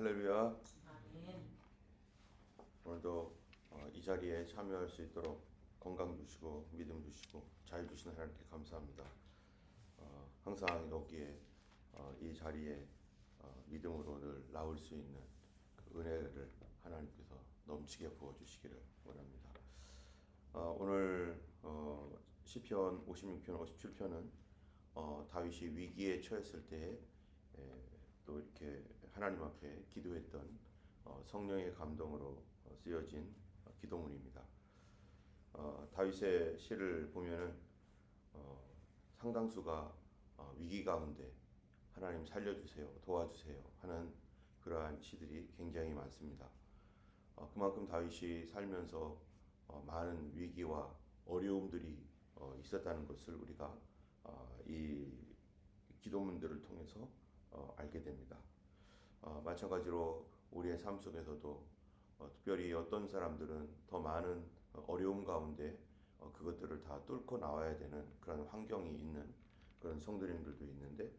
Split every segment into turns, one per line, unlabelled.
할렐루야.
아멘.
오늘도 이 자리에 참여할 수 있도록 건강 주시고 믿음 주시고 자유 주시는 하나님께 감사합니다. 항상 여기에 이 자리에 믿음으로 늘 나올 수 있는 그 은혜를 하나님께서 넘치게 부어 주시기를 원합니다. 오늘 시편 56편, 57편은 다윗이 위기에 처했을 때에 또 이렇게 하나님 앞에 기도했던 성령의 감동으로 쓰여진 기도문입니다. 다윗의 시를 보면은 상당수가 위기 가운데 하나님 살려주세요, 도와주세요 하는 그러한 시들이 굉장히 많습니다. 그만큼 다윗이 살면서 많은 위기와 어려움들이 있었다는 것을 우리가 이 기도문들을 통해서 알게 됩니다. 마찬가지로 우리의 삶 속에서도 특별히 어떤 사람들은 더 많은 어려움 가운데 그것들을 다 뚫고 나와야 되는 그런 환경이 있는 그런 성도님들도 있는데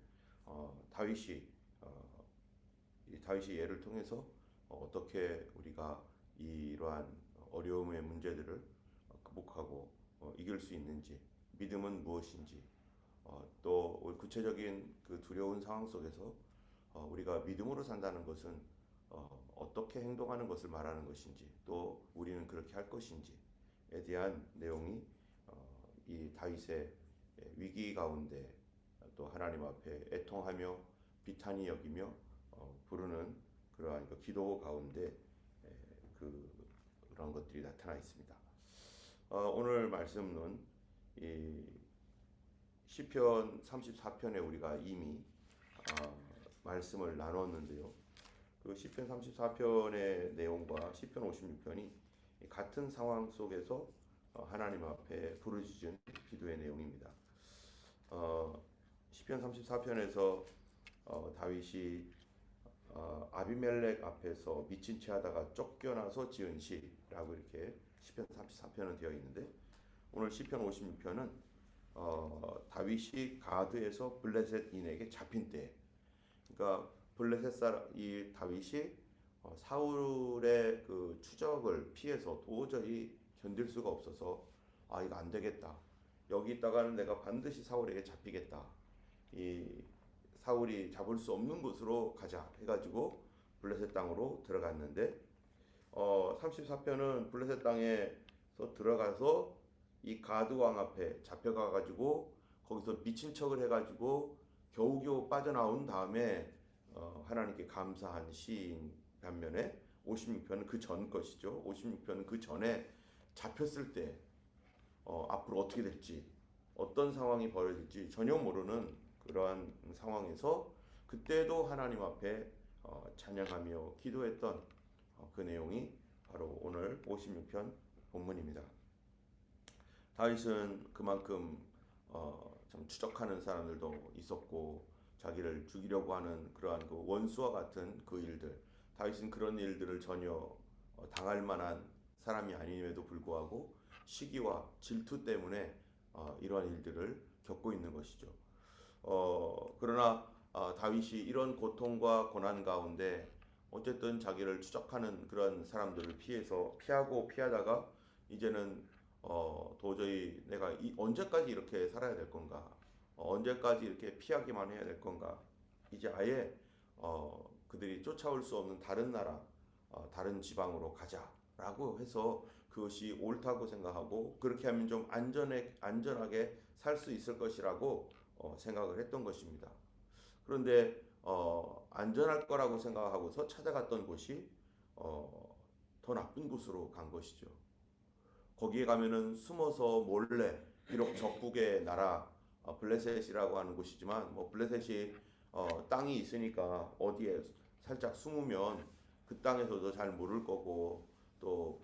다윗이 이 다윗의 예를 통해서 어떻게 우리가 이러한 어려움의 문제들을 극복하고 이길 수 있는지, 믿음은 무엇인지, 또 구체적인 그 두려운 상황 속에서 우리가 믿음으로 산다는 것은 어떻게 행동하는 것을 말하는 것인지, 또 우리는 그렇게 할 것인지에 대한 내용이 이 다윗의 위기 가운데 또 하나님 앞에 애통하며 비탄히 여기며 부르는 그러한 그 기도 가운데 그런 것들이 나타나 있습니다. 오늘 말씀은 이 시편 34편에 우리가 이미 말씀을 나눴는데요. 그 시편 34편의 내용과 시편 56편이 같은 상황 속에서 하나님 앞에 부르짖은 기도의 내용입니다. 시편 34편에서 다윗이 아비멜렉 앞에서 미친 채 하다가 쫓겨나서 지은 시라고 이렇게 시편 34편은 되어 있는데, 오늘 시편 56편은 다윗이 가드에서 블레셋인에게 잡힌 때, 그러니까 블레셋 사람 이 다윗이 사울의 그 추적을 피해서 도저히 견딜 수가 없어서 이거 안 되겠다. 여기 있다가는 내가 반드시 사울에게 잡히겠다. 이 사울이 잡을 수 없는 곳으로 가자 해가지고 블레셋 땅으로 들어갔는데 34편은 블레셋 땅에서 들어가서 이 가드 왕 앞에 잡혀가가지고 거기서 미친 척을 해가지고 겨우겨우 빠져나온 다음에 하나님께 감사한 시인 반면에 56편은 그 전 것이죠. 56편은 그 전에 잡혔을 때 앞으로 어떻게 될지, 어떤 상황이 벌어질지 전혀 모르는 그러한 상황에서 그때도 하나님 앞에 찬양하며 기도했던 그 내용이 바로 오늘 56편 본문입니다. 다윗은 그만큼 좀 추적하는 사람들도 있었고 자기를 죽이려고 하는 그러한 그 원수와 같은 그 일들, 다윗은 그런 일들을 전혀 당할 만한 사람이 아님에도 불구하고 시기와 질투 때문에 이러한 일들을 겪고 있는 것이죠. 그러나 다윗이 이런 고통과 고난 가운데 어쨌든 자기를 추적하는 그런 사람들을 피하다가 이제는 도저히 내가 언제까지 이렇게 살아야 될 건가? 언제까지 이렇게 피하기만 해야 될 건가? 이제 아예 그들이 쫓아올 수 없는 다른 나라, 다른 지방으로 가자라고 해서 그것이 옳다고 생각하고 그렇게 하면 좀 안전하게 살 수 있을 것이라고 생각을 했던 것입니다. 그런데 안전할 거라고 생각하고서 찾아갔던 곳이 더 나쁜 곳으로 간 것이죠. 거기에 가면은 숨어서 몰래, 비록 적국의 나라 블레셋이라고 하는 곳이지만 뭐 블레셋이 땅이 있으니까 어디에 살짝 숨으면 그 땅에서도 잘 모를 거고, 또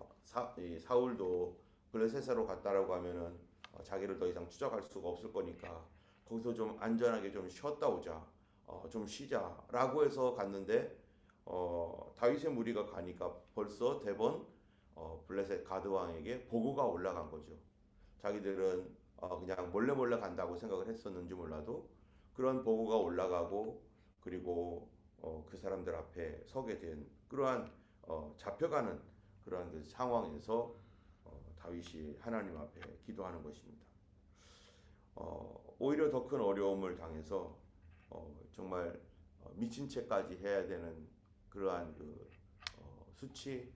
사울도 블레셋으로 갔다라고 하면은 자기를 더 이상 추적할 수가 없을 거니까 거기서 좀 안전하게 좀 쉬었다 오자, 좀 쉬자라고 해서 갔는데 다윗의 무리가 가니까 벌써 대번 블레셋 가드 왕에게 보고가 올라간 거죠. 자기들은 그냥 몰래 간다고 생각을 했었는지 몰라도 그런 보고가 올라가고, 그리고 그 사람들 앞에 서게 된 그러한 잡혀가는 그러한 그 상황에서 다윗이 하나님 앞에 기도하는 것입니다. 오히려 더 큰 어려움을 당해서 정말 미친 채까지 해야 되는 그러한 그 수치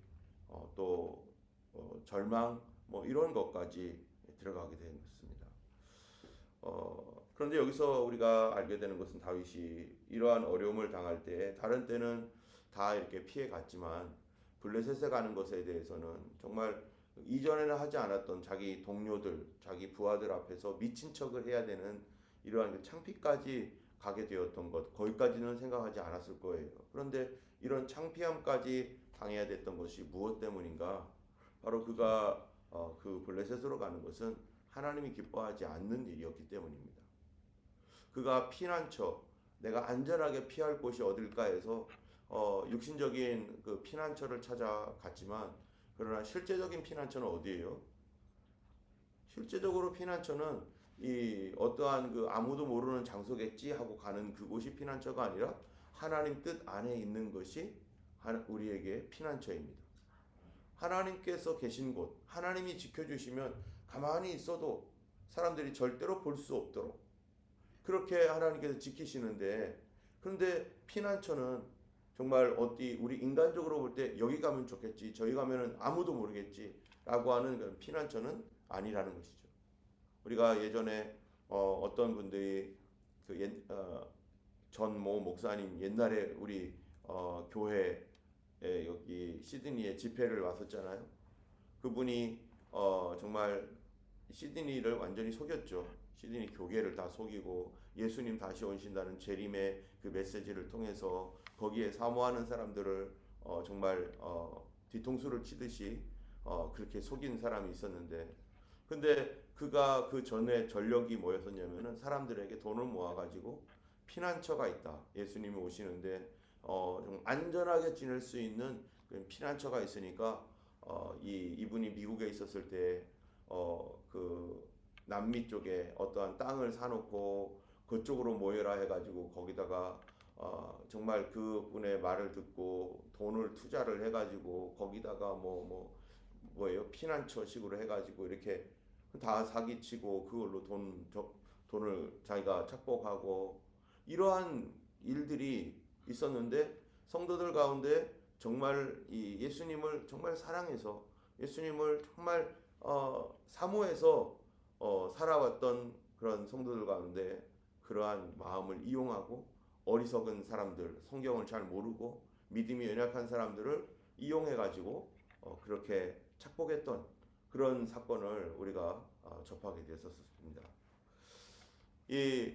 또 절망 뭐 이런 것까지 들어가게 된 것입니다. 그런데 여기서 우리가 알게 되는 것은 다윗이 이러한 어려움을 당할 때 다른 때는 다 이렇게 피해 갔지만 블레셋에 가는 것에 대해서는 정말 이전에는 하지 않았던 자기 동료들, 자기 부하들 앞에서 미친 척을 해야 되는 이러한 그 창피까지 가게 되었던 것, 거기까지는 생각하지 않았을 거예요. 그런데 이런 창피함까지 당해야 됐던 것이 무엇 때문인가? 바로 그가 그 블레셋으로 가는 것은 하나님이 기뻐하지 않는 일이었기 때문입니다. 그가 피난처, 내가 안전하게 피할 곳이 어딜까 해서 육신적인 그 피난처를 찾아갔지만 그러나 실제적인 피난처는 어디예요? 실제적으로 피난처는 이 어떠한 그 아무도 모르는 장소겠지 하고 가는 그곳이 피난처가 아니라 하나님 뜻 안에 있는 것이 우리에게 피난처입니다. 하나님께서 계신 곳, 하나님이 지켜주시면 가만히 있어도 사람들이 절대로 볼 수 없도록 그렇게 하나님께서 지키시는데, 그런데 피난처는 정말 어디 우리 인간적으로 볼 때 여기 가면 좋겠지, 저기 가면은 아무도 모르겠지라고 하는 그런 피난처는 아니라는 것이죠. 우리가 예전에 어떤 분들이 그 전모 목사님 옛날에 우리 교회 여기 시드니에 집회를 왔었잖아요. 그분이 정말 시드니를 완전히 속였죠. 시드니 교계를 다 속이고 예수님 다시 오신다는 재림의 그 메시지를 통해서 거기에 사모하는 사람들을 정말 뒤통수를 치듯이 그렇게 속인 사람이 있었는데, 근데 그가 그 전에 전력이 뭐였었냐면은 사람들에게 돈을 모아가지고 피난처가 있다. 예수님이 오시는데 좀 안전하게 지낼 수 있는 피난처가 있으니까 이분이 미국에 있었을 때 그 남미 쪽에 어떠한 땅을 사놓고 그쪽으로 모여라 해가지고 거기다가 정말 그분의 말을 듣고 돈을 투자를 해가지고 거기다가 뭐예요 피난처식으로 해가지고 이렇게 다 사기치고 그걸로 돈을 자기가 착복하고 이러한 일들이 있었는데, 성도들 가운데 정말 이 예수님을 정말 사랑해서 예수님을 정말 사모해서 살아왔던 그런 성도들 가운데 그러한 마음을 이용하고 어리석은 사람들, 성경을 잘 모르고 믿음이 연약한 사람들을 이용해 가지고 그렇게 착복했던 그런 사건을 우리가 접하게 됐었습니다. 이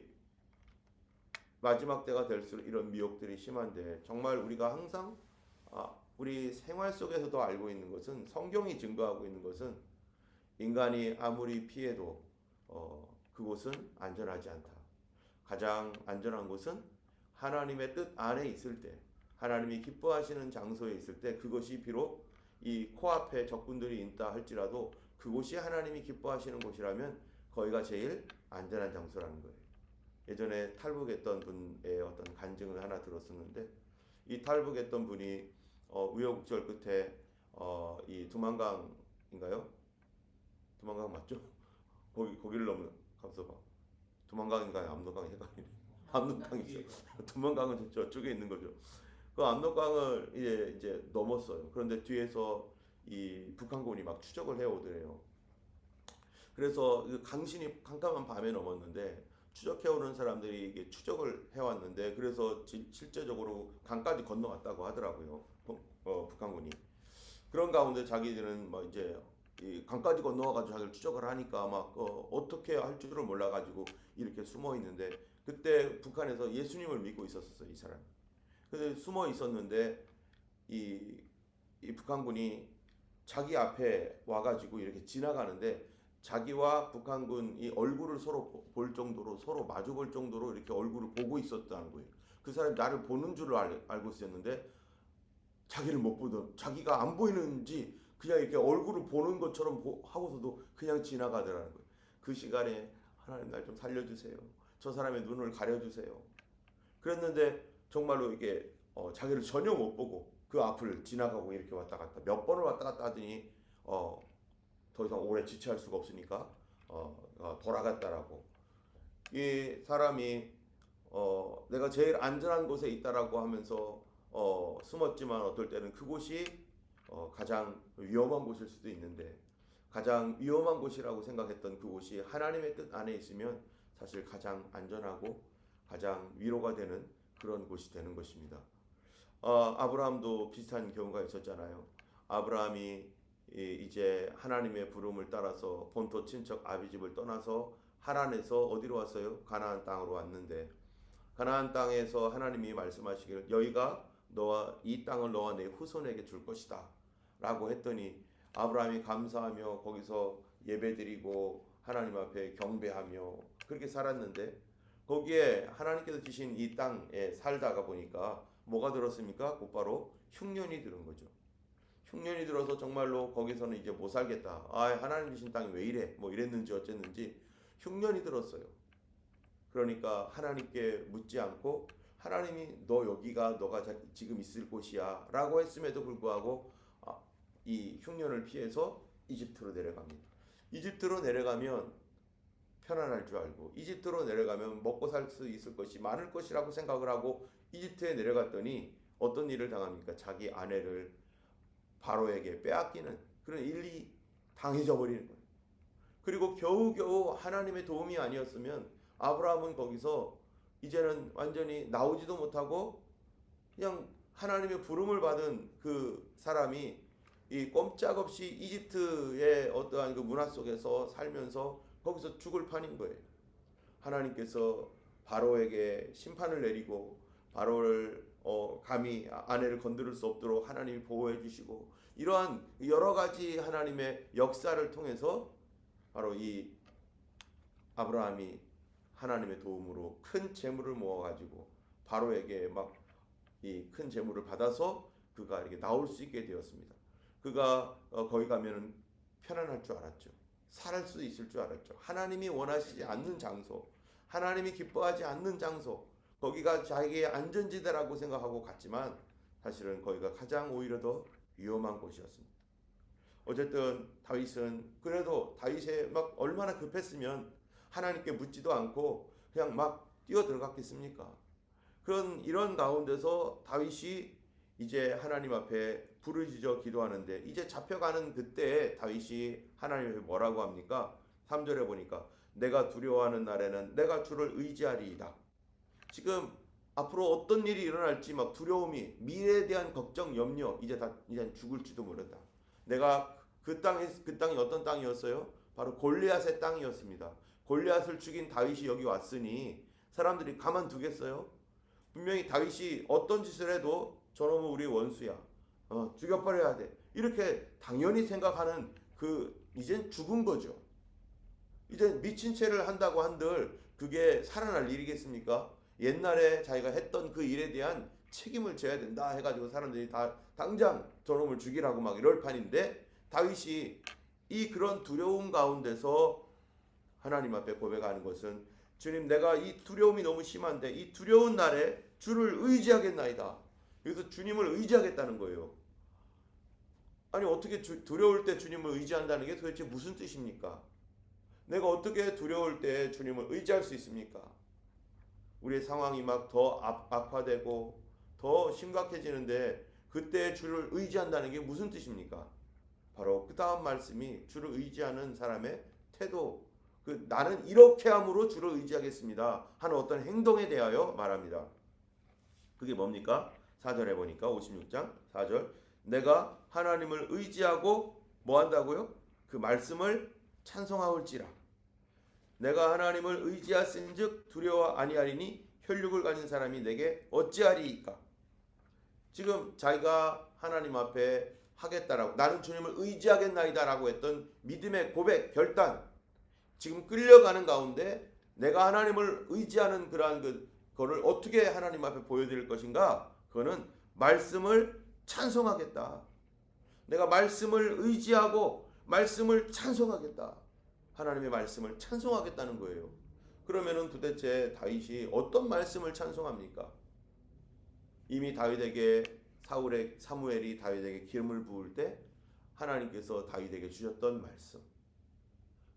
마지막 때가 될수록 이런 미혹들이 심한데, 정말 우리가 항상 우리 생활 속에서도 알고 있는 것은, 성경이 증거하고 있는 것은 인간이 아무리 피해도 그곳은 안전하지 않다. 가장 안전한 곳은 하나님의 뜻 안에 있을 때, 하나님이 기뻐하시는 장소에 있을 때, 그것이 비록 이 코앞에 적군들이 있다 할지라도 그곳이 하나님이 기뻐하시는 곳이라면 거기가 제일 안전한 장소라는 거예요. 예전에 탈북했던 분의 어떤 간증을 하나 들었었는데, 이 탈북했던 분이 우여곡절 끝에 이 두만강인가요? 두만강 맞죠? 거기를 넘어가서 봐. 두만강인가요? 압록강이 헷갈리네. 압록강이죠. 두만강은 저쪽에 있는 거죠. 그 압록강을 이제 넘었어요. 그런데 뒤에서 이 북한군이 막 추적을 해오더래요. 그래서 그 강신이 캄캄한 밤에 넘었는데 추적해오는 사람들이 이게 추적을 해왔는데, 그래서 실제적으로 강까지 건너갔다고 하더라고요. 북한군이. 그런 가운데 자기들은 뭐 이제 이 강까지 건너와가지고 자기를 추적을 하니까 막 어떻게 할 줄을 몰라가지고 이렇게 숨어 있는데, 그때 북한에서 예수님을 믿고 있었어요, 이 사람. 근데 숨어 있었는데 이 북한군이 자기 앞에 와가지고 이렇게 지나가는데 자기와 북한군이 얼굴을 서로 볼 정도로, 서로 마주 볼 정도로 이렇게 얼굴을 보고 있었다는 거예요. 그 사람이 나를 보는 줄을 알고 있었는데 자기를 못 보던, 자기가 안 보이는지 그냥 이렇게 얼굴을 보는 것처럼 하고서도 그냥 지나가더라는 거예요. 그 시간에 하나님 날 좀 살려주세요. 저 사람의 눈을 가려주세요. 그랬는데 정말로 이게 자기를 전혀 못 보고 그 앞을 지나가고 이렇게 왔다 갔다 몇 번을 왔다 갔다 하더니 더 이상 오래 지체할 수가 없으니까 돌아갔다라고. 이 사람이 내가 제일 안전한 곳에 있다라고 하면서 숨었지만 어떨 때는 그곳이 가장 위험한 곳일 수도 있는데, 가장 위험한 곳이라고 생각했던 그곳이 하나님의 뜻 안에 있으면 사실 가장 안전하고 가장 위로가 되는 그런 곳이 되는 것입니다. 아브라함도 비슷한 경우가 있었잖아요. 아브라함이 이제 하나님의 부름을 따라서 본토 친척 아비집을 떠나서 하란에서 어디로 왔어요? 가나안 땅으로 왔는데, 가나안 땅에서 하나님이 말씀하시기를 여기가 너와 이 땅을 너와 내 후손에게 줄 것이다 라고 했더니 아브라함이 감사하며 거기서 예배드리고 하나님 앞에 경배하며 그렇게 살았는데, 거기에 하나님께서 주신 이 땅에 살다가 보니까 뭐가 들었습니까? 곧바로 흉년이 들은 거죠. 흉년이 들어서 정말로 거기서는 이제 못 살겠다. 하나님 주신 땅이 왜 이래? 뭐 이랬는지 어쨌는지 흉년이 들었어요. 그러니까 하나님께 묻지 않고 하나님이 너 여기가 너가 지금 있을 곳이야 라고 했음에도 불구하고 이 흉년을 피해서 이집트로 내려갑니다. 이집트로 내려가면 편안할 줄 알고 이집트로 내려가면 먹고 살 수 있을 것이 많을 것이라고 생각을 하고 이집트에 내려갔더니 어떤 일을 당합니까? 자기 아내를 바로에게 빼앗기는 그런 일이 당해져 버리는 거예요. 그리고 겨우겨우 하나님의 도움이 아니었으면 아브라함은 거기서 이제는 완전히 나오지도 못하고 그냥 하나님의 부름을 받은 그 사람이 이 꼼짝없이 이집트의 어떠한 그 문화 속에서 살면서 거기서 죽을 판인 거예요. 하나님께서 바로에게 심판을 내리고 바로를 감히 아내를 건드릴 수 없도록 하나님이 보호해 주시고, 이러한 여러 가지 하나님의 역사를 통해서 바로 이 아브라함이 하나님의 도움으로 큰 재물을 모아가지고 바로에게 막 이 큰 재물을 받아서 그가 이렇게 나올 수 있게 되었습니다. 그가 거기 가면은 편안할 줄 알았죠. 살할 수 있을 줄 알았죠. 하나님이 원하시지 않는 장소, 하나님이 기뻐하지 않는 장소, 거기가 자기의 안전지대라고 생각하고 갔지만 사실은 거기가 가장 오히려 더 위험한 곳이었습니다. 어쨌든 다윗은 그래도 다윗이 막 얼마나 급했으면 하나님께 묻지도 않고 그냥 막 뛰어 들어갔겠습니까? 이런 가운데서 다윗이 이제 하나님 앞에 부르짖어 기도하는데, 이제 잡혀가는 그때에 다윗이 하나님 앞에 뭐라고 합니까? 3절에 보니까 내가 두려워하는 날에는 내가 주를 의지하리이다. 지금 앞으로 어떤 일이 일어날지 막 두려움이, 미래에 대한 걱정, 염려, 이제 죽을지도 모른다. 내가 그 땅이 어떤 땅이었어요? 바로 골리앗의 땅이었습니다. 골리앗을 죽인 다윗이 여기 왔으니 사람들이 가만두겠어요? 분명히 다윗이 어떤 짓을 해도 저놈은 우리 원수야, 죽여버려야 돼, 이렇게 당연히 생각하는 이젠 죽은 거죠. 이제 미친 채를 한다고 한들 그게 살아날 일이겠습니까? 옛날에 자기가 했던 그 일에 대한 책임을 져야 된다 해가지고 사람들이 다 당장 저놈을 죽이라고 막 이럴 판인데, 다윗이 그런 두려움 가운데서 하나님 앞에 고백하는 것은 주님, 내가 이 두려움이 너무 심한데 이 두려운 날에 주를 의지하겠나이다. 여기서 주님을 의지하겠다는 거예요. 아니 어떻게 두려울 때 주님을 의지한다는 게 도대체 무슨 뜻입니까? 내가 어떻게 두려울 때 주님을 의지할 수 있습니까? 우리의 상황이 막 더 악화되고 더 심각해지는데 그때 주를 의지한다는 게 무슨 뜻입니까? 바로 그 다음 말씀이 주를 의지하는 사람의 태도, 나는 이렇게 함으로 주를 의지하겠습니다 하는 어떤 행동에 대하여 말합니다. 그게 뭡니까? 4절에 보니까 56장 4절, 내가 하나님을 의지하고 뭐 한다고요? 그 말씀을 찬송하올지라. 내가 하나님을 의지하신즉 두려워 아니하리니 혈육을 가진 사람이 내게 어찌하리이까. 지금 자기가 하나님 앞에 하겠다라고, 나는 주님을 의지하겠나이다 라고 했던 믿음의 고백, 결단, 지금 끌려가는 가운데 내가 하나님을 의지하는 그러한 그거를 어떻게 하나님 앞에 보여드릴 것인가? 그거는 말씀을 찬송하겠다. 내가 말씀을 의지하고 말씀을 찬송하겠다. 하나님의 말씀을 찬송하겠다는 거예요. 그러면은 도대체 다윗이 어떤 말씀을 찬송합니까? 이미 사무엘이 다윗에게 기름을 부을 때 하나님께서 다윗에게 주셨던 말씀,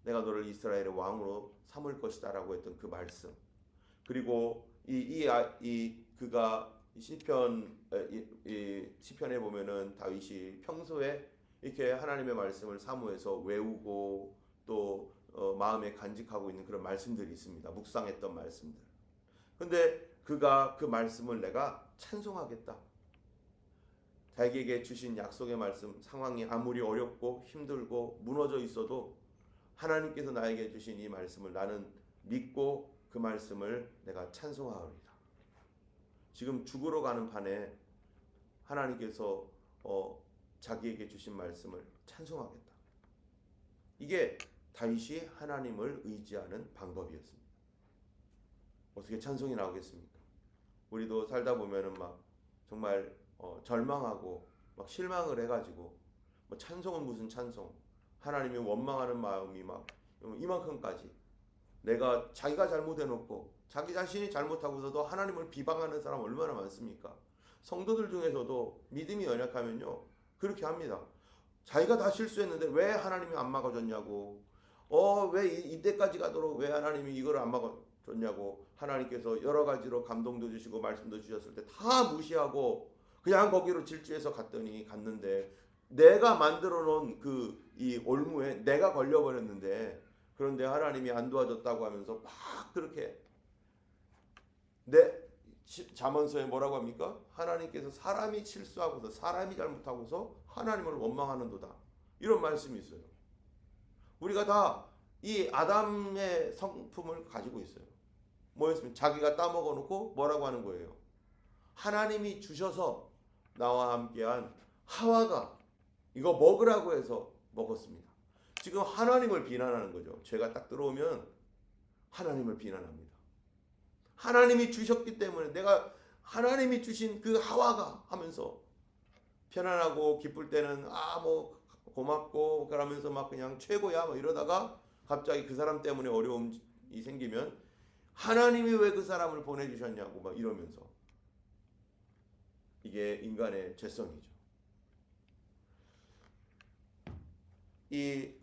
내가 너를 이스라엘의 왕으로 삼을 것이다라고 했던 그 말씀, 그리고 그가 시편에 보면은 다윗이 평소에 이렇게 하나님의 말씀을 사모해서 외우고 또 마음에 간직하고 있는 그런 말씀들이 있습니다. 묵상했던 말씀들. 근데 그가 그 말씀을 내가 찬송하겠다. 자기에게 주신 약속의 말씀, 상황이 아무리 어렵고 힘들고 무너져 있어도 하나님께서 나에게 주신 이 말씀을 나는 믿고 그 말씀을 내가 찬송하리라. 지금 죽으러 가는 판에 하나님께서 자기에게 주신 말씀을 찬송하겠다. 이게 다윗이 하나님을 의지하는 방법이었습니다. 어떻게 찬송이 나오겠습니까? 우리도 살다 보면은 막 정말 절망하고 막 실망을 해가지고 뭐 찬송은 무슨 찬송, 하나님이 원망하는 마음이 막 이만큼까지, 내가 자기가 잘못해놓고 자기 자신이 잘못하고서도 하나님을 비방하는 사람 얼마나 많습니까? 성도들 중에서도 믿음이 연약하면요 그렇게 합니다. 자기가 다 실수했는데 왜 하나님이 안 막아줬냐고, 왜 이때까지 가도록 왜 하나님이 이걸 안 막아줬냐고, 하나님께서 여러 가지로 감동도 주시고 말씀도 주셨을 때 다 무시하고 그냥 거기로 질주해서 갔는데 내가 만들어 놓은 이 올무에 내가 걸려버렸는데, 그런데 하나님이 안 도와줬다고 하면서 막 그렇게 잠언서에 뭐라고 합니까? 하나님께서 사람이 실수하고서 사람이 잘못하고서 하나님을 원망하는도다, 이런 말씀이 있어요. 우리가 다 이 아담의 성품을 가지고 있어요. 뭐였습니까? 자기가 따먹어 놓고 뭐라고 하는 거예요? 하나님이 주셔서 나와 함께한 하와가 이거 먹으라고 해서 먹었습니다. 지금 하나님을 비난하는 거죠. 죄가 딱 들어오면 하나님을 비난합니다. 하나님이 주셨기 때문에 내가 하나님이 주신 그 하와가 하면서 편안하고 기쁠 때는 뭐 고맙고 그러면서 막 그냥 최고야 뭐 이러다가 갑자기 그 사람 때문에 어려움이 생기면 하나님이 왜 그 사람을 보내주셨냐고 막 이러면서, 이게 인간의 죄성이죠. 이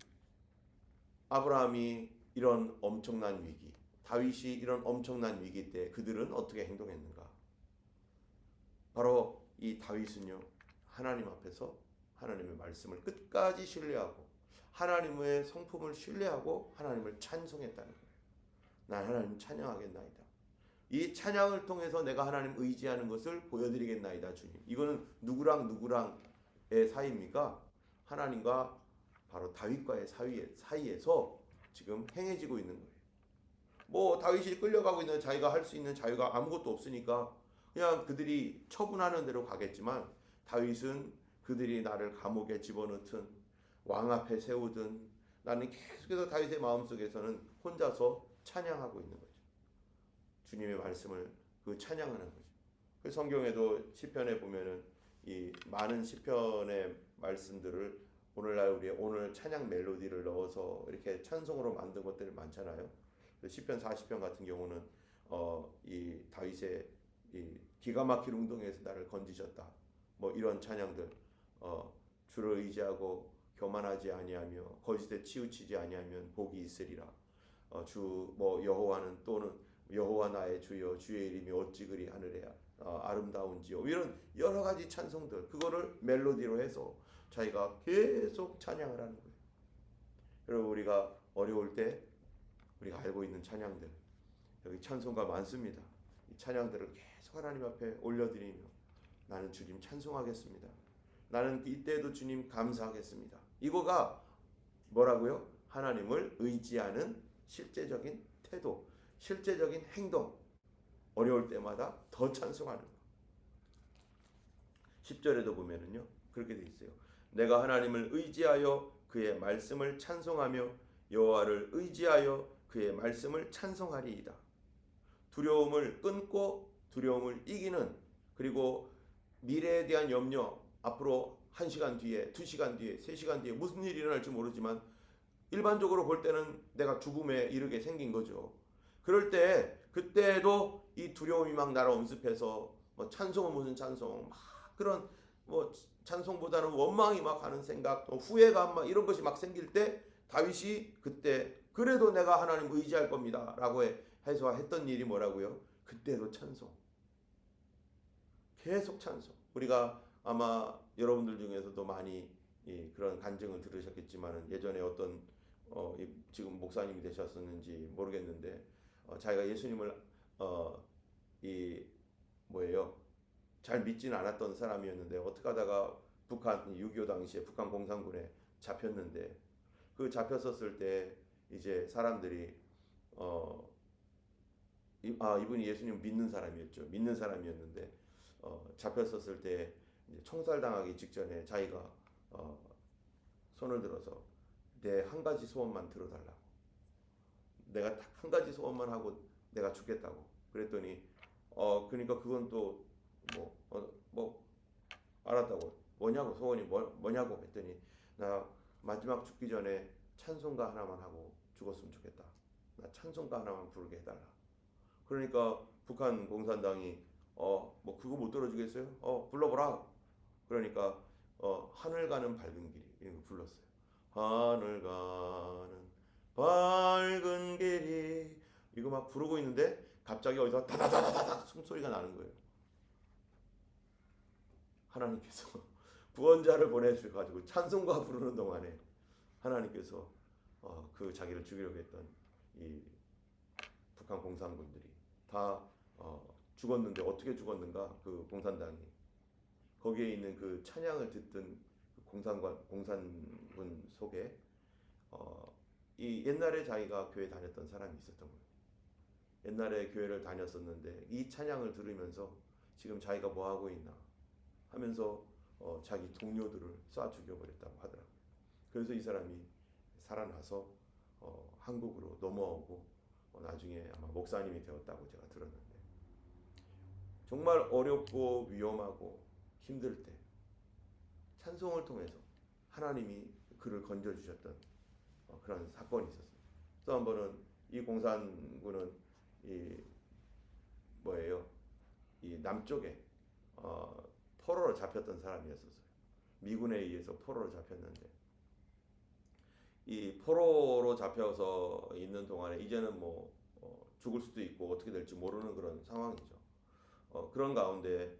아브라함이 이런 엄청난 위기, 다윗이 이런 엄청난 위기 때 그들은 어떻게 행동했는가? 바로 이 다윗은요, 하나님 앞에서 하나님의 말씀을 끝까지 신뢰하고 하나님의 성품을 신뢰하고 하나님을 찬송했다는 거예요. 난 하나님 찬양하겠나이다. 이 찬양을 통해서 내가 하나님 의지하는 것을 보여드리겠나이다 주님. 이거는 누구랑의 사이입니까? 하나님과 바로 다윗과의 사이에서 지금 행해지고 있는 거예요. 뭐 다윗이 끌려가고 있는, 자기가 할 수 있는 자유가 아무것도 없으니까 그냥 그들이 처분하는 대로 가겠지만, 다윗은 그들이 나를 감옥에 집어넣든 왕 앞에 세우든 나는 계속해서 다윗의 마음속에서는 혼자서 찬양하고 있는 거죠. 주님의 말씀을 찬양하는 거죠. 그 성경에도 시편에 보면은 이 많은 시편의 말씀들을 오늘날 우리의 오늘 찬양 멜로디를 넣어서 이렇게 찬송으로 만든 것들이 많잖아요. 시편 40편 같은 경우는 이 다윗의 이 기가 막힌 운동에서 나를 건지셨다, 뭐 이런 찬양들, 주를 의지하고 교만하지 아니하며 거짓에 치우치지 아니하면 복이 있으리라, 여호와는 또는 여호와 나의 주여 주의 이름이 어찌 그리 하늘에 아름다운지요, 이런 여러 가지 찬송들, 그거를 멜로디로 해서 자기가 계속 찬양을 하는 거예요. 여러분, 우리가 어려울 때 우리가 알고 있는 찬양들, 여기 찬송가 많습니다. 이 찬양들을 계속 하나님 앞에 올려드리며 나는 주님 찬송하겠습니다. 나는 이때도 주님 감사하겠습니다. 이거가 뭐라고요? 하나님을 의지하는 실제적인 태도, 실제적인 행동. 어려울 때마다 더 찬송하는 거. 10절에도 보면은요 그렇게 돼 있어요. 내가 하나님을 의지하여 그의 말씀을 찬송하며 여호와를 의지하여 그의 말씀을 찬송하리이다. 두려움을 끊고 두려움을 이기는, 그리고 미래에 대한 염려, 앞으로 1시간 뒤에, 2시간 뒤에, 3시간 뒤에 무슨 일이 일어날지 모르지만 일반적으로 볼 때는 내가 죽음에 이르게 생긴 거죠. 그럴 때 그때도 이 두려움이 막 나를 엄습해서 뭐 찬송은 무슨 찬송, 막 그런 뭐 찬송보다는 원망이 막 하는 생각, 또 후회감 막 이런 것이 막 생길 때 다윗이 그때 그래도 내가 하나님 의지할 겁니다라고 해서 했던 일이 뭐라고요? 그때도 찬송, 계속 찬송. 우리가 아마 여러분들 중에서도 많이 그런 간증을 들으셨겠지만은 예전에 어떤 지금 목사님이 되셨었는지 모르겠는데 자기가 예수님을 이 뭐예요? 잘 믿지는 않았던 사람이었는데 어떻게 하다가 북한 6.25 당시에 북한 공산군에 잡혔는데 그 잡혔었을 때 이제 사람들이 어, 이분이 예수님 믿는 사람이었죠. 믿는 사람이었는데 잡혔었을 때 이제 총살당하기 직전에 자기가 어, 손을 들어서 내 한 가지 소원만 들어달라고. 내가 딱 한 가지 소원만 하고 내가 죽겠다고. 그랬더니 그러니까 그건 또 뭐 알았다고. 뭐냐고 소원이 뭐냐고 했더니 나 마지막 죽기 전에 찬송가 하나만 하고 죽었으면 좋겠다. 나 찬송가 하나만 부르게 해달라. 그러니까 북한 공산당이 뭐 그거 못 들어주겠어요? 불러보라. 그러니까 하늘 가는 밝은 길이 이런 거 불렀어요. 하늘 가는 밝은 길이 이거 막 부르고 있는데 갑자기 어디서 다다다다닥 숨소리가 나는 거예요. 하나님께서 구원자를 보내주셔가지고 찬송가 부르는 동안에 하나님께서 그 자기를 죽이려고 했던 이 북한 공산군들이 다 죽었는데 어떻게 죽었는가? 그 공산당이 거기에 있는 그 찬양을 듣던 공산군 속에 이 옛날에 자기가 교회 다녔던 사람이 있었던 거예요. 옛날에 교회를 다녔었는데 이 찬양을 들으면서 지금 자기가 뭐 하고 있나 하면서 자기 동료들을 쏴 죽여버렸다고 하더라고요. 그래서 이 사람이 살아나서 한국으로 넘어오고 나중에 아마 목사님이 되었다고 제가 들었는데 정말 어렵고 위험하고 힘들 때 찬송을 통해서 하나님이 그를 건져주셨던 그런 사건이 있었어요. 또 한 번은 이 공산군은 이 뭐예요? 이 남쪽에 포로로 잡혔던 사람이었었어요. 미군에 의해서 포로로 잡혔는데 이 포로로 잡혀서 있는 동안에 이제는 뭐 죽을 수도 있고 어떻게 될지 모르는 그런 상황이죠. 그런 가운데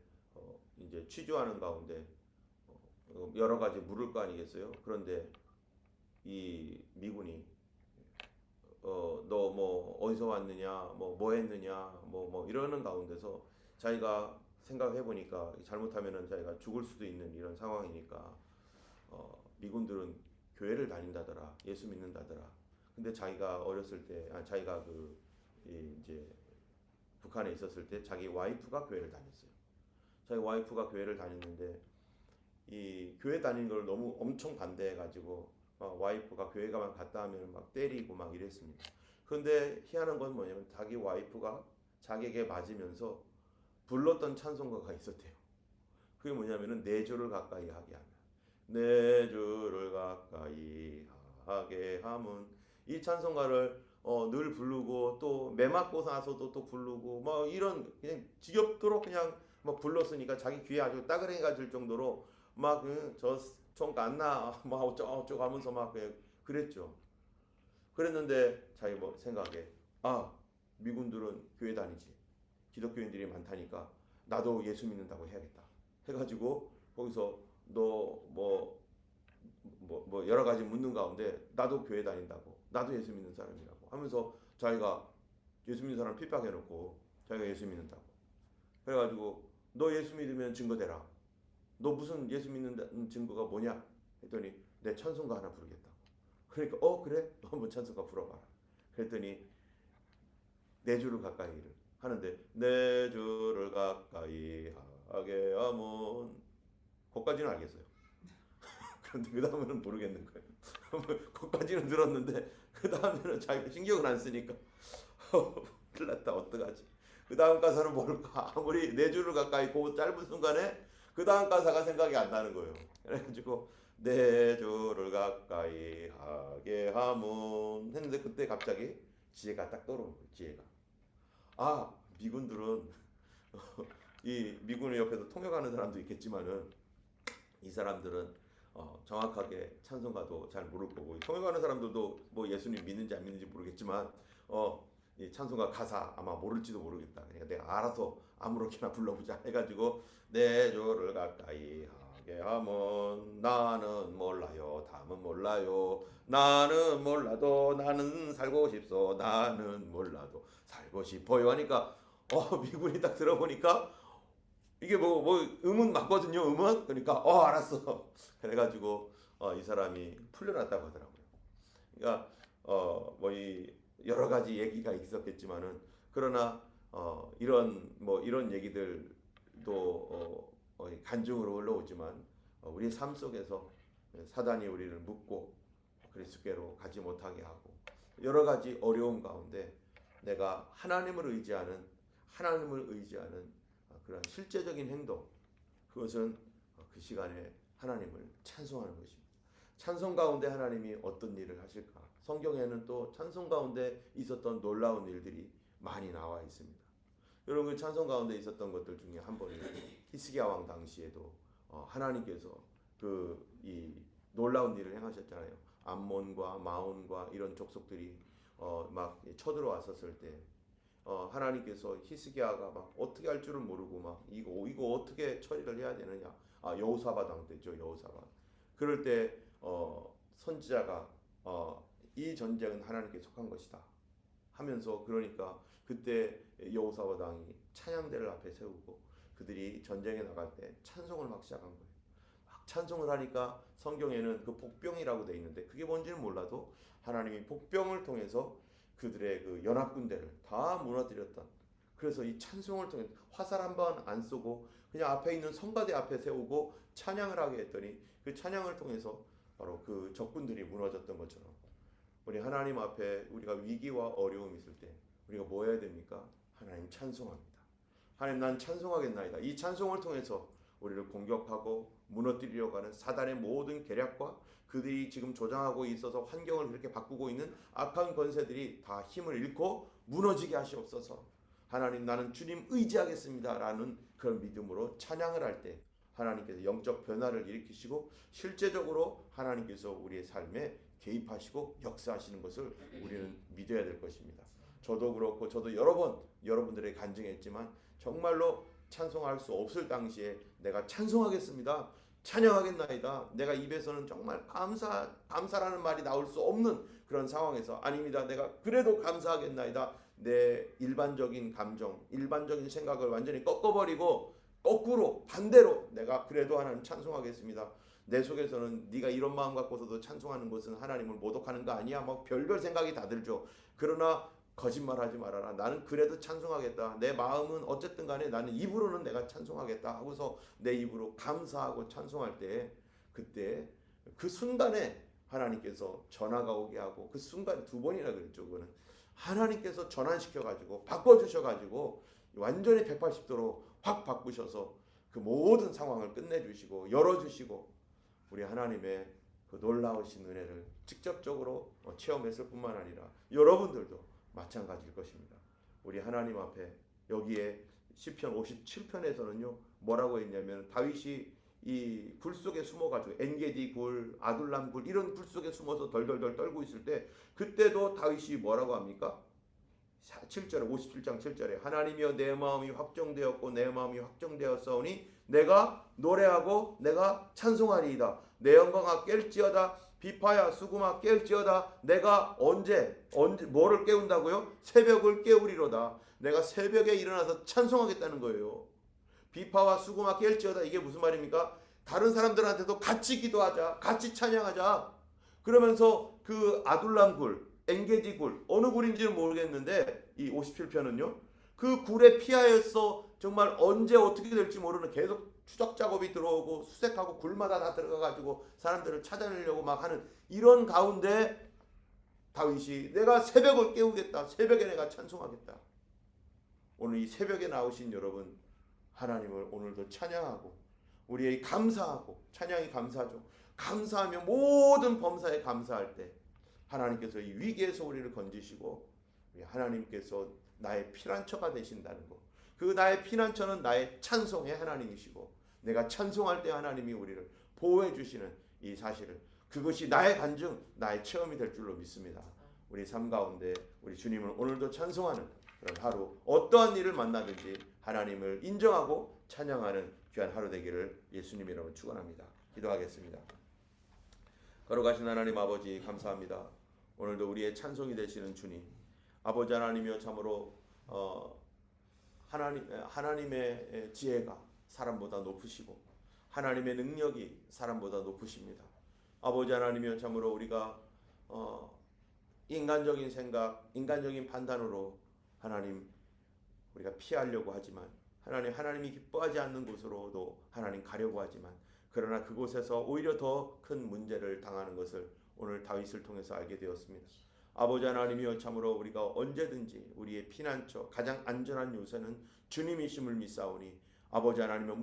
이제 취조하는 가운데 여러 가지 물을 거 아니겠어요? 그런데 이 미군이 너 뭐 어디서 왔느냐, 뭐 했느냐, 뭐 이러는 가운데서 자기가 생각해 보니까 잘못하면은 자기가 죽을 수도 있는 이런 상황이니까 미군들은 교회를 다닌다더라, 예수 믿는다더라. 근데 자기가 어렸을 때, 자기가 이제 북한에 있었을 때 자기 와이프가 교회를 다녔어요. 자기 와이프가 교회를 다녔는데 이 교회 다니는 걸 너무 엄청 반대해가지고 와이프가 교회가만 갔다 하면 막 때리고 막 이랬습니다. 그런데 희한한 건 뭐냐면 자기 와이프가 자기에게 맞으면서 불렀던 찬송가가 있었대요. 그게 뭐냐면은 내 주를 가까이 하게 하면 내 주를 가까이 하게 함은 이 찬송가를 늘 부르고 또 매 맞고 나서도 또 부르고 뭐 이런 그냥 지겹도록 그냥 막 불렀으니까 자기 귀에 아주 따그레가 질 정도로 막 저 총간나 막 어쩌고 하면서 막 그랬죠. 그랬는데 자기 뭐 생각에 미군들은 교회 다니지 기독교인들이 많다니까 나도 예수 믿는다고 해야겠다 해가지고 거기서 너 뭐 여러 가지 묻는 가운데 나도 교회 다닌다고 나도 예수 믿는 사람이라고 하면서 자기가 예수 믿는 사람 핍박해놓고 자기가 예수 믿는다고 그래가지고 너 예수 믿으면 증거 대라 너 무슨 예수 믿는 증거가 뭐냐 했더니 내 찬송가 하나 부르겠다 그러니까 그래 너 한번 찬송가 불어봐라 그랬더니 내 주를 가까이를 하는데 내 주를 가까이 하게 하면 거기까지는 알겠어요. 그런데 그 다음에는 모르겠는 거예요. 거기까지는 들었는데 그 다음에는 자기가 신경을 안 쓰니까 큰일 났다 어떡하지. 그 다음 가사는 뭘까. 아무리 내 주를 가까이 그 짧은 순간에 그 다음 가사가 생각이 안 나는 거예요. 그래가지고 내 주를 가까이 하게 하면 했는데 그때 갑자기 지혜가 딱 떠오르는 거예요. 지혜가 미군들은 이 미군의 옆에서 통역하는 사람도 있겠지만은 이 사람들은 정확하게 찬송가도 잘 모를 거고 통역하는 사람들도 뭐 예수님 믿는지 안 믿는지 모르겠지만 이 찬송가 가사 아마 모를지도 모르겠다. 그러니까 내가 알아서 아무렇게나 불러보자 해가지고 내 조를 가까이 하게 하면 나는 몰라요 담은 몰라요 나는 몰라도 나는 살고 싶소 나는 몰라도 살고 싶어요 하니까 미군이 딱 들어보니까 이게 뭐 음은 맞거든요 음은 그러니까 알았어 그래가지고 이 사람이 풀려났다고 하더라고요. 그러니까 뭐 이 여러 가지 얘기가 있었겠지만은 그러나 이런 얘기들도 간증으로 올라오지만 우리 삶 속에서 사단이 우리를 묶고 그리스도께로 가지 못하게 하고 여러 가지 어려움 가운데 내가 하나님을 의지하는 그런 실제적인 행동 그것은 그 시간에 하나님을 찬송하는 것입니다. 찬송 가운데 하나님이 어떤 일을 하실까? 성경에는 또 찬송 가운데 있었던 놀라운 일들이 많이 나와 있습니다. 여러분 그 찬송 가운데 있었던 것들 중에 한 번이 히스기야 왕 당시에도 하나님께서 이 놀라운 일을 행하셨잖아요. 암몬과 마온과 이런 족속들이 막 쳐들어왔었을 때 하나님께서 히스기야가 막 어떻게 할 줄을 모르고 막 이거 어떻게 처리를 해야 되느냐. 여호사밧 왕 때죠. 여호사밧. 그럴 때 선지자가 이 전쟁은 하나님께 속한 것이다 하면서 그러니까 그때 여호사밧 왕이 찬양대를 앞에 세우고 그들이 전쟁에 나갈 때 찬송을 막 시작한 거예요. 막 찬송을 하니까 성경에는 그 복병이라고 돼 있는데 그게 뭔지는 몰라도 하나님이 복병을 통해서 그들의 그 연합군대를 다 무너뜨렸던 그래서 이 찬송을 통해 화살 한 번 안 쏘고 그냥 앞에 있는 성가대 앞에 세우고 찬양을 하게 했더니 그 찬양을 통해서 바로 그 적군들이 무너졌던 것처럼 우리 하나님 앞에 우리가 위기와 어려움이 있을 때 우리가 뭐 해야 됩니까? 하나님 찬송합니다. 하나님 난 찬송하겠나이다. 이 찬송을 통해서 우리를 공격하고 무너뜨리려고 하는 사단의 모든 계략과 그들이 지금 조장하고 있어서 환경을 그렇게 바꾸고 있는 악한 권세들이 다 힘을 잃고 무너지게 하시옵소서. 하나님 나는 주님 의지하겠습니다 라는 그런 믿음으로 찬양을 할 때 하나님께서 영적 변화를 일으키시고 실제적으로 하나님께서 우리의 삶에 개입하시고 역사하시는 것을 우리는 믿어야 될 것입니다. 저도 그렇고 저도 여러 번 여러분들에게 간증했지만 정말로 찬송할 수 없을 당시에 내가 찬송하겠습니다. 찬양하겠나이다. 내가 입에서는 정말 감사라는 말이 나올 수 없는 그런 상황에서 아닙니다. 내가 그래도 감사하겠나이다. 내 일반적인 감정, 일반적인 생각을 완전히 꺾어버리고 거꾸로 반대로 내가 그래도 하나님 찬송하겠습니다. 내 속에서는 네가 이런 마음 갖고서도 찬송하는 것은 하나님을 모독하는 거 아니야? 막 별별 생각이 다 들죠. 그러나 거짓말하지 말아라. 나는 그래도 찬송하겠다. 내 마음은 어쨌든 간에 나는 입으로는 내가 찬송하겠다 하고서 내 입으로 감사하고 찬송할 때 그때 그 순간에 하나님께서 전화가 오게 하고 그 순간에 두 번이나 그랬죠. 그거는 하나님께서 전환시켜가지고 바꿔주셔가지고 완전히 180도로 확 바꾸셔서 그 모든 상황을 끝내주시고 열어주시고 우리 하나님의 그 놀라우신 은혜를 직접적으로 체험했을 뿐만 아니라 여러분들도 마찬가지일 것입니다. 우리 하나님 앞에 여기에 시편 57편에서는요 뭐라고 했냐면 다윗이 이 굴 속에 숨어가지고 엔게디 굴, 아둘람 굴 이런 굴 속에 숨어서 덜덜덜 떨고 있을 때 그때도 다윗이 뭐라고 합니까? 7절에 57장 7절에 하나님이여 내 마음이 확정되었고 내 마음이 확정되었사오니 내가 노래하고 내가 찬송하리이다. 내 영광아 깰지어다. 비파야 수금아 깰지어다. 내가 언제 뭐를 깨운다고요? 새벽을 깨우리로다. 내가 새벽에 일어나서 찬송하겠다는 거예요. 비파와 수금아 깰지어다. 이게 무슨 말입니까? 다른 사람들한테도 같이 기도하자. 같이 찬양하자. 그러면서 그 아둘람 굴 엔게디 굴 어느 굴인지는 모르겠는데 이 57편은요 그 굴에 피하여서 정말 언제 어떻게 될지 모르는 계속 추적 작업이 들어오고 수색하고 굴마다 다 들어가가지고 사람들을 찾아내려고 막 하는 이런 가운데 다윗이 내가 새벽을 깨우겠다. 새벽에 내가 찬송하겠다. 오늘 이 새벽에 나오신 여러분 하나님을 오늘도 찬양하고 우리의 감사하고 찬양이 감사죠. 감사하며 모든 범사에 감사할 때 하나님께서 이 위기에서 우리를 건지시고 하나님께서 나의 피난처가 되신다는 것 그 나의 피난처는 나의 찬송의 하나님이시고 내가 찬송할 때 하나님이 우리를 보호해 주시는 이 사실을, 그것이 나의 간증, 나의 체험이 될 줄로 믿습니다. 우리 삶 가운데 우리 주님을 오늘도 찬송하는 그런 하루, 어떠한 일을 만나든지 하나님을 인정하고 찬양하는 귀한 하루 되기를 예수님 이름으로 축원합니다. 기도하겠습니다. 거룩하신 하나님 아버지, 감사합니다. 오늘도 우리의 찬송이 되시는 주님, 아버지 하나님이여, 참으로 하나님의 지혜가 사람보다 높으시고 하나님의 능력이 사람보다 높으십니다. 아버지 하나님이여, 참으로 우리가 인간적인 생각, 인간적인 판단으로 하나님 우리가 피하려고 하지만, 하나님이 기뻐하지 않는 곳으로도 하나님 가려고 하지만, 그러나 그곳에서 오히려 더 큰 문제를 당하는 것을 오늘 다윗을 통해서 알게 되었습니다. 아버지 하나님이여, 참으로 우리가 언제든지 우리의 피난처, 가장 안전한 요새는 주님이심을 믿사오니, 아버지 하나님이여,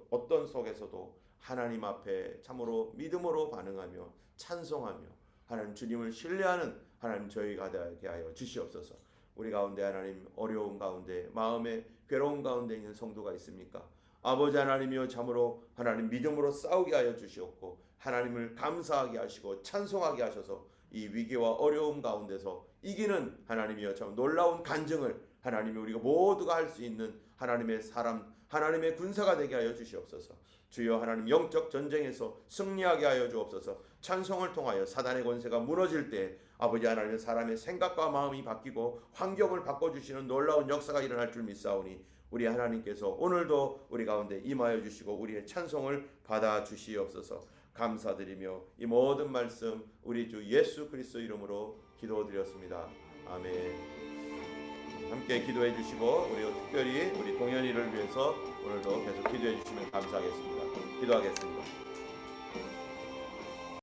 어떤 속에서도 하나님 앞에 참으로 믿음으로 반응하며 찬송하며 하나님 주님을 신뢰하는 하나님 저희가 되게 하여 주시옵소서. 우리 가운데 하나님 어려움 가운데, 마음의 괴로움 가운데 있는 성도가 있습니까? 아버지 하나님이여, 참으로 하나님 믿음으로 싸우게 하여 주시옵고 하나님을 감사하게 하시고 찬송하게 하셔서 이 위기와 어려움 가운데서 이기는 하나님이여, 참 놀라운 간증을 하나님이 우리가 모두가 할 수 있는 하나님의 사람, 하나님의 군사가 되게 하여 주시옵소서. 주여 하나님, 영적 전쟁에서 승리하게 하여 주옵소서. 찬송을 통하여 사단의 권세가 무너질 때 아버지 하나님의 사람의 생각과 마음이 바뀌고 환경을 바꿔주시는 놀라운 역사가 일어날 줄 믿사오니, 우리 하나님께서 오늘도 우리 가운데 임하여 주시고 우리의 찬송을 받아 주시옵소서. 감사드리며 이 모든 말씀 우리 주 예수 그리스도 이름으로 기도드렸습니다. 아멘. 함께 기도해 주시고, 우리 특별히 우리 동현이를 위해서 오늘도 계속 기도해 주시면 감사하겠습니다. 기도하겠습니다.